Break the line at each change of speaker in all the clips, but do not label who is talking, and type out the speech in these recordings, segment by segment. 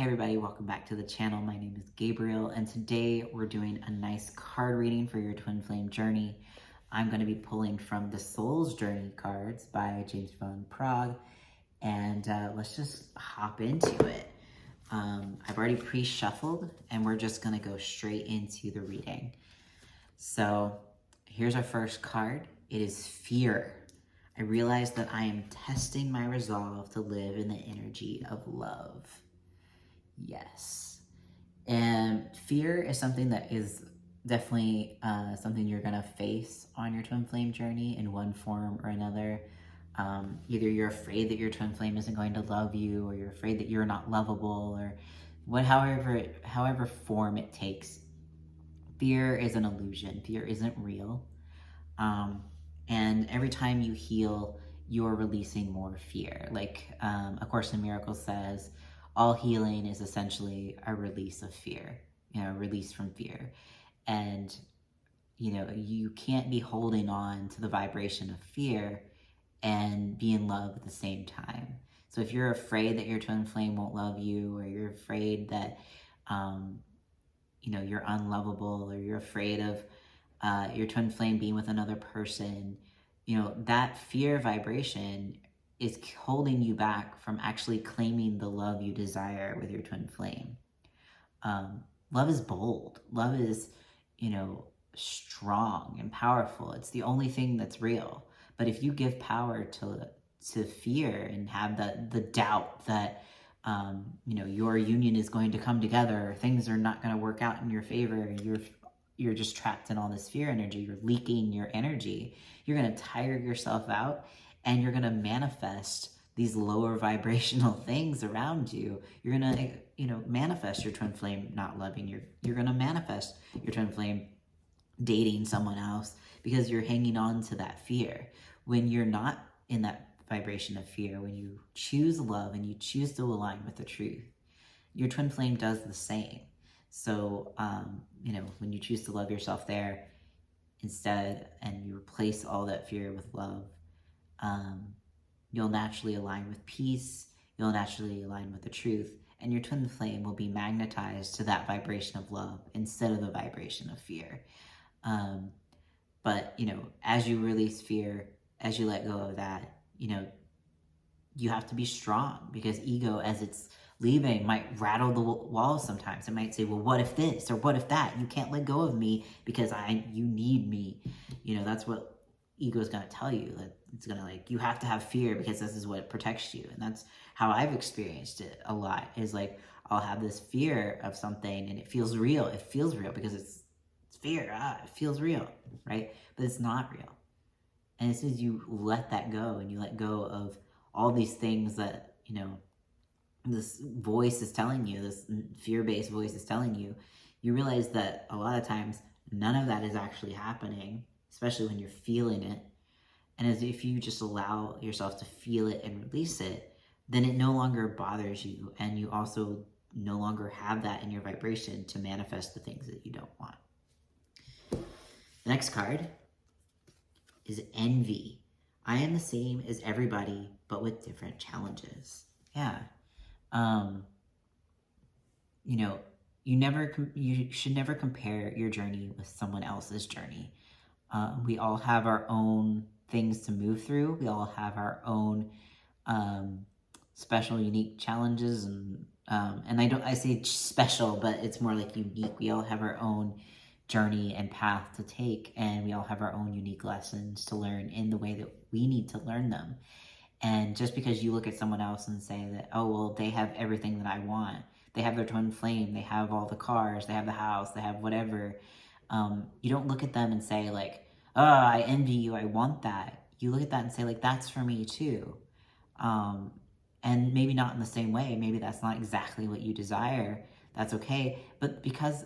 Hey everybody, welcome back to the channel. My name is Gabriel, and today we're doing a nice card reading for your twin flame journey. I'm going to be pulling from the Soul's Journey cards by James von Praagh, and let's just hop into it. I've already pre-shuffled, and we're just going to go straight into the reading. So here's our first card. It is Fear. I realize that I am testing my resolve to live in the energy of love. Yes. And fear is something that is definitely something you're going to face on your twin flame journey in one form or another. Either you're afraid that your twin flame isn't going to love you, or you're afraid that you're not lovable, or however form it takes. Fear is an illusion. Fear isn't real. And every time you heal, you're releasing more fear. Like A Course in Miracles says, all healing is essentially a release of fear, a release from fear. And, you can't be holding on to the vibration of fear and be in love at the same time. So if you're afraid that your twin flame won't love you, or you're afraid that, you're unlovable, or you're afraid of your twin flame being with another person, that fear vibration is holding you back from actually claiming the love you desire with your twin flame. Love is bold. Love is, strong and powerful. It's the only thing that's real. But if you give power to fear and have the doubt that, your union is going to come together, or things are not going to work out in your favor, you're just trapped in all this fear energy, you're leaking your energy, you're going to tire yourself out, and you're going to manifest these lower vibrational things around you. You're going to, manifest your twin flame not loving you. You're going to manifest your twin flame dating someone else because you're hanging on to that fear. When you're not in that vibration of fear, when you choose love and you choose to align with the truth, your twin flame does the same. So, when you choose to love yourself there instead, and you replace all that fear with love, you'll naturally align with peace, you'll naturally align with the truth, and your twin flame will be magnetized to that vibration of love instead of the vibration of fear. But, as you release fear, as you let go of that, you have to be strong, because ego, as it's leaving, might rattle the walls sometimes. It might say, well, what if this, or what if that? You can't let go of me because you need me. That's what ego is going to tell you. That it's going to you have to have fear because this is what protects you. And that's how I've experienced it a lot, is I'll have this fear of something and it feels real. It feels real because it's fear. It feels real, right? But it's not real. And as soon as you let that go, and you let go of all these things that, this voice is telling you, this fear-based voice is telling you, you realize that a lot of times none of that is actually happening, especially when you're feeling it. And as if you just allow yourself to feel it and release it, then it no longer bothers you, and you also no longer have that in your vibration to manifest the things that you don't want. The next card is Envy. I am the same as everybody, but with different challenges. Yeah. You should never compare your journey with someone else's journey. We all have our own things to move through. We all have our own special, unique challenges, and I say special, but it's more like unique. We all have our own journey and path to take, and we all have our own unique lessons to learn in the way that we need to learn them. And just because you look at someone else and say that, oh, well, they have everything that I want, they have their twin flame, they have all the cars, they have the house, they have whatever, you don't look at them and say oh, I envy you, I want that. You look at that and say that's for me too. And maybe not in the same way, maybe that's not exactly what you desire, that's okay. But because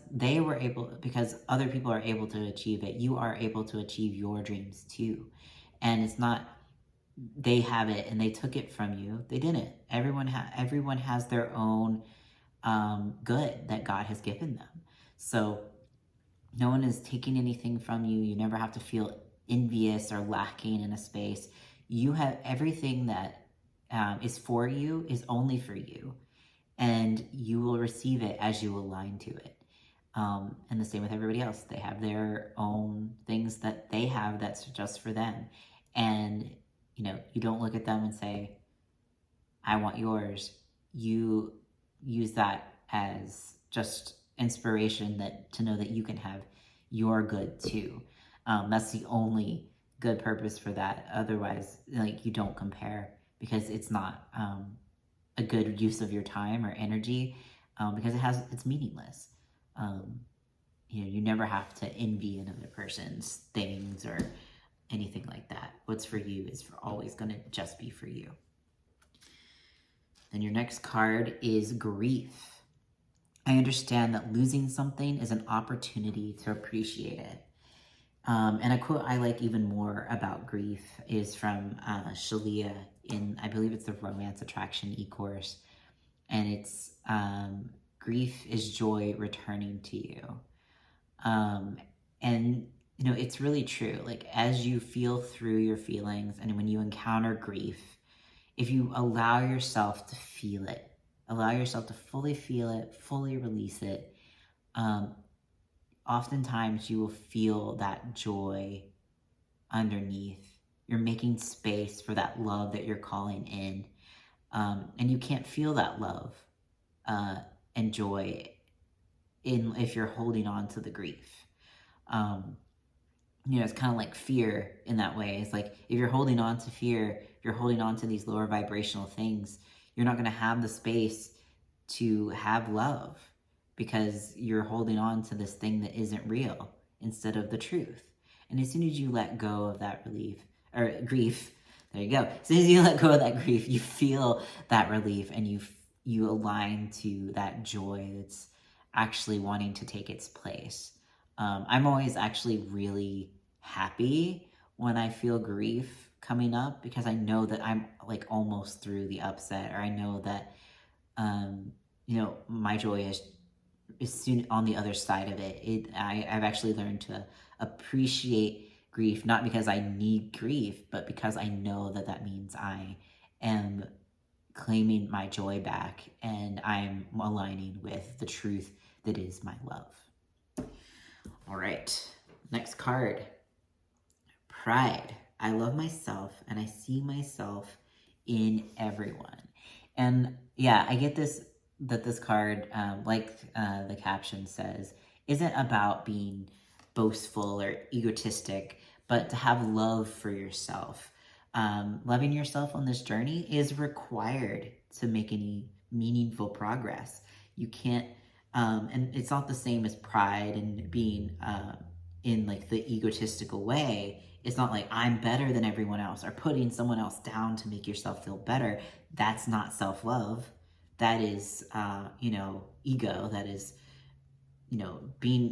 other people are able to achieve it, you are able to achieve your dreams too. And it's not they have it and they took it from you. They didn't. Everyone has their own good that God has given them. So no one is taking anything from you. You never have to feel envious or lacking in a space. You have everything that is for you is only for you. and you will receive it as you align to it. And the same with everybody else. They have their own things that they have that's just for them. And, you don't look at them and say, I want yours. You use that as just inspiration to know that you can have your good too. That's the only good purpose for that. Otherwise, like, you don't compare, because it's not a good use of your time or energy, because it's meaningless. You never have to envy another person's things or anything like that. What's for you is always going to just be for you. And your next card is grief. I understand that losing something is an opportunity to appreciate it. And a quote I like even more about grief is from Shalia in, I believe it's the Romance Attraction e-course. And it's, grief is joy returning to you. And, it's really true. Like, as you feel through your feelings and when you encounter grief, if you allow yourself to feel it, allow yourself to fully feel it, fully release it, oftentimes you will feel that joy underneath. You're making space for that love that you're calling in. And you can't feel that love and joy if you're holding on to the grief. It's kind of like fear in that way. It's like, if you're holding on to fear, if you're holding on to these lower vibrational things, you're not going to have the space to have love, because you're holding on to this thing that isn't real instead of the truth. And as soon as you let go of that grief, there you go. As soon as you let go of that grief, you feel that relief, and you align to that joy that's actually wanting to take its place. I'm always actually really happy when I feel grief coming up, because I know that I'm like almost through the upset, or I know that, my joy is soon on the other side of it. I've actually learned to appreciate grief, not because I need grief, but because I know that means I am claiming my joy back, and I'm aligning with the truth that is my love. All right, next card. Pride. I love myself, and I see myself in everyone. And yeah, I get that this card, like the caption says, isn't about being boastful or egotistic, but to have love for yourself. Loving yourself on this journey is required to make any meaningful progress. You can't, and it's not the same as pride and being in like the egotistical way. It's not like I'm better than everyone else, or putting someone else down to make yourself feel better. That's not self-love. That is, ego. That is,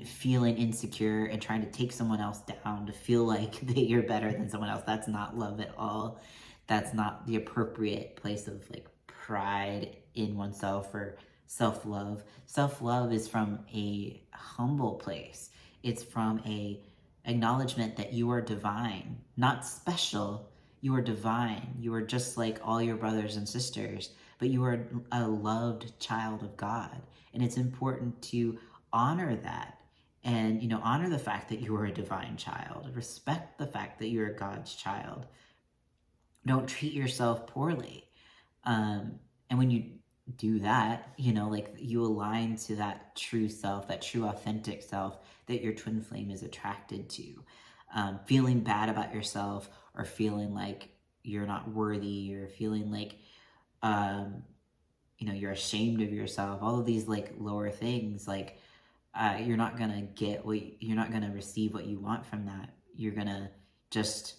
feeling insecure and trying to take someone else down to feel like that you're better than someone else. That's not love at all. That's not the appropriate place of like pride in oneself or self-love. Self-love is from a humble place. It's from a acknowledgement that you are divine, not special. You are divine. You are just like all your brothers and sisters, but you are a loved child of God. And it's important to honor that, and honor the fact that you are a divine child. Respect the fact that you're God's child. Don't treat yourself poorly. And when you do that, like, you align to that true self, that true authentic self that your twin flame is attracted to. Feeling bad about yourself, or feeling like you're not worthy, or feeling like you're ashamed of yourself, all of these like lower things, like you're not gonna you're not gonna receive what you want from that. You're gonna just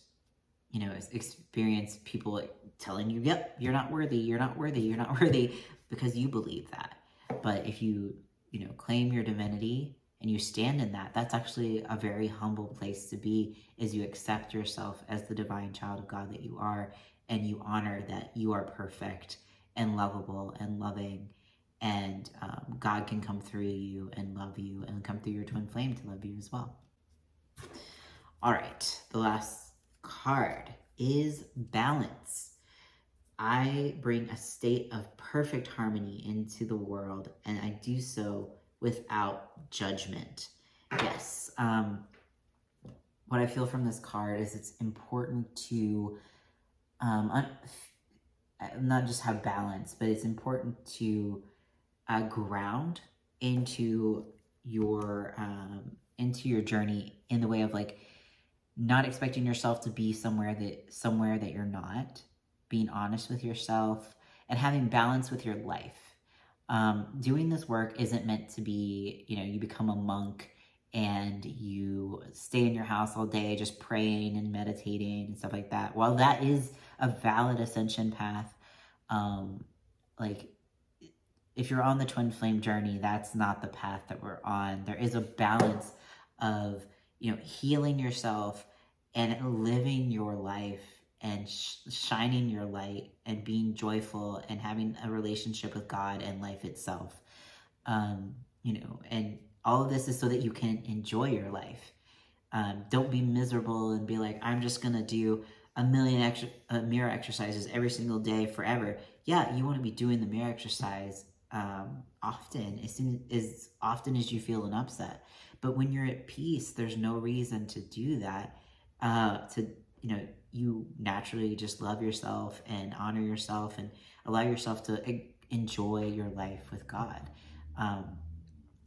experience people telling you, yep, you're not worthy, you're not worthy, you're not worthy, because you believe that. But if you claim your divinity and you stand in that, that's actually a very humble place to be, is you accept yourself as the divine child of God that you are, and you honor that you are perfect and lovable and loving, and God can come through you and love you, and come through your twin flame to love you as well. All right, the last card is balance. I bring a state of perfect harmony into the world, and I do so without judgment. Yes. What I feel from this card is it's important to um, not just have balance, but it's important to ground into your journey in the way of like not expecting yourself to be somewhere that you're not, being honest with yourself, and having balance with your life. Doing this work isn't meant to be, you become a monk and you stay in your house all day just praying and meditating and stuff like that. While that is a valid ascension path, um, like if you're on the twin flame journey, that's not the path that we're on. There is a balance of, healing yourself and living your life and shining your light and being joyful and having a relationship with God and life itself. And all of this is so that you can enjoy your life. Don't be miserable and be like, I'm just gonna do a million mirror exercises every single day forever. Yeah, you want to be doing the mirror exercise often, as often as you feel an upset. But when you're at peace, there's no reason to do that. You naturally just love yourself and honor yourself and allow yourself to enjoy your life with God.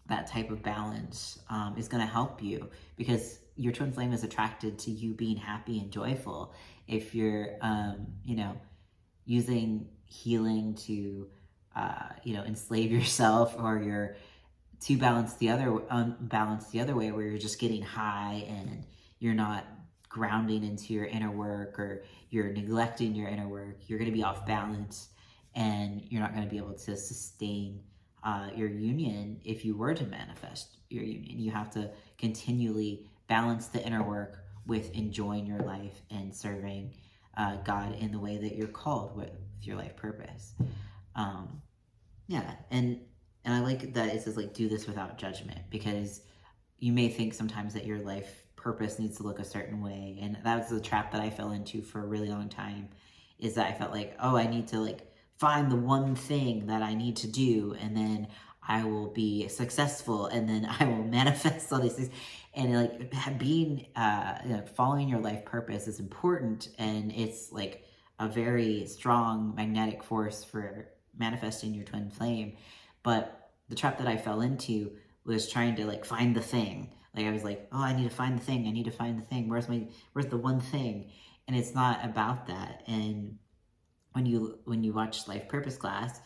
That type of balance is going to help you because your twin flame is attracted to you being happy and joyful. If you're, using healing to, enslave yourself, or you're too unbalanced the other way, where you're just getting high and you're not grounding into your inner work, or you're neglecting your inner work, you're going to be off balance and you're not going to be able to sustain your union. If you were to manifest your union, you have to continually balance the inner work with enjoying your life and serving God in the way that you're called with your life purpose. Yeah, and I like that it says like do this without judgment, because you may think sometimes that your life purpose needs to look a certain way, and that was the trap that I fell into for a really long time. Is that I felt like, oh, I need to like find the one thing that I need to do, and then I will be successful, and then I will manifest all these things. And like being, following your life purpose is important, and it's like a very strong magnetic force for manifesting your twin flame. But the trap that I fell into was trying to like find the thing. Like I was like, oh, I need to find the thing. I need to find the thing. Where's the one thing? And it's not about that. And when you watch Life Purpose class,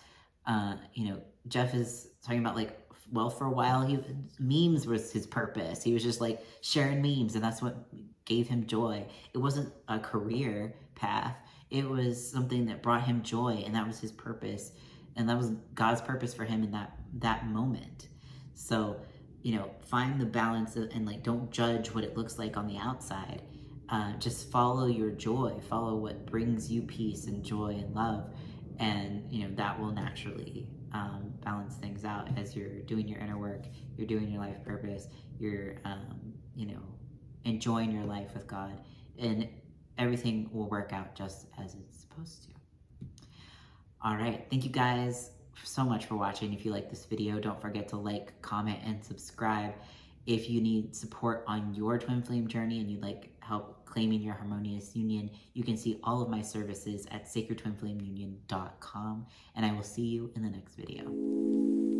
Jeff is talking about like, well, for a while memes was his purpose. He was just like sharing memes, and that's what gave him joy. It wasn't a career path. It was something that brought him joy, and that was his purpose, and that was God's purpose for him in that moment. So, find the balance and like don't judge what it looks like on the outside. Just follow your joy, follow what brings you peace and joy and love, and that will naturally balance things out as you're doing your inner work, you're doing your life purpose, you're enjoying your life with God, and everything will work out just as it's supposed to. All right, thank you guys so much for watching. If you like this video, don't forget to like, comment, and subscribe. If you need support on your twin flame journey and you'd like help claiming your harmonious union, you can see all of my services at sacredtwinflameunion.com, and I will see you in the next video.